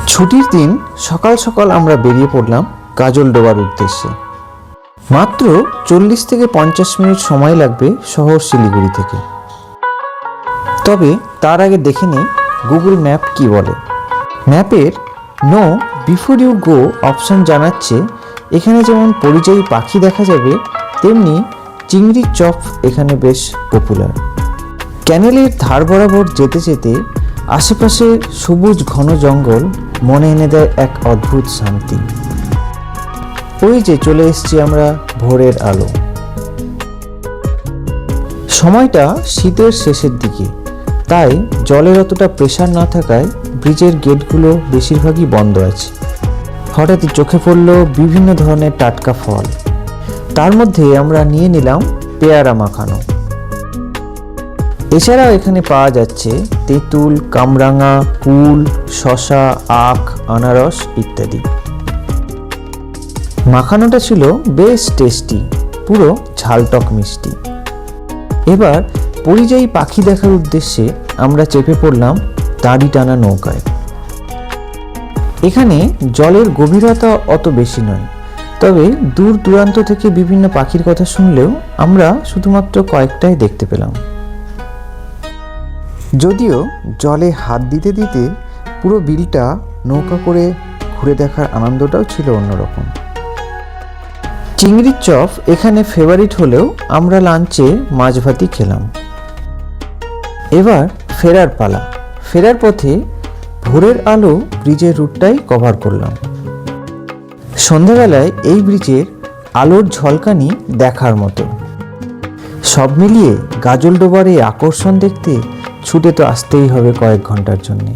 ছুটির দিন সকাল সকাল আমরা বেরিয়ে পড়লাম গাজলডোবার উদ্দেশ্যে। মাত্র 40 থেকে 50 মিনিট সময় লাগবে শহর শিলিগুড়ি থেকে। তবে তার আগে দেখে নিই গুগল ম্যাপ কি বলে। ম্যাপের no before you go option জানাচ্ছে এখানে যেমন পরিযায়ী পাখি দেখা যাবে, তেমনি চিংড়ির চপ এখানে বেশ পপুলার। ক্যানেলের ধার বরাবর যেতে যেতে আশেপাশে সবুজ ঘন জঙ্গল মনে এনে দেয় এক অদ্ভুত শান্তি। ওই যে চলে এসেছি আমরা ভোরের আলো। সময়টা শীতের শেষের দিকে, তাই জলের অতটা প্রেশার না থাকায় ব্রিজের গেটগুলো বেশিরভাগই বন্ধ আছে। হঠাৎই চোখে পড়ল বিভিন্ন ধরনের টাটকা ফল। তার মধ্যে আমরা নিয়ে নিলাম পেয়ারা মাখানো। এছাড়াও এখানে পাওয়া যাচ্ছে তেঁতুল, কামরাঙা, কুল, শসা, আখ, আনারস ইত্যাদি। মাখানোটা ছিল বেশ টেস্টি, পুরো ঝালটক মিষ্টি। এবার পরিযায়ী পাখি দেখার উদ্দেশ্যে আমরা চেপে পড়লাম দাড়ি টানা নৌকায়। এখানে জলের গভীরতা অত বেশি নয়, তবে দূর দূরান্ত থেকে বিভিন্ন পাখির কথা শুনলেও আমরা শুধুমাত্র কয়েকটাই দেখতে পেলাম। যদিও জলে হাত দিতে দিতে পুরো বিলটা নৌকা করে ঘুরে দেখার আনন্দটাও ছিল অন্যরকম। চিংড়ির চপ এখানে ফেভারিট হলেও আমরা লাঞ্চে মাছ ভাতই খেলাম। এবার ফেরার পালা। ফেরার পথে ভোরের আলো ব্রিজের রুটটাই কভার করলাম। সন্ধ্যাবেলায় এই ব্রিজের আলোর ঝলকানি দেখার মতো। সব মিলিয়ে গাজলডোবার এই আকর্ষণ দেখতে ছুটে তো আসতেই হবে কয়েক ঘন্টার জন্যে।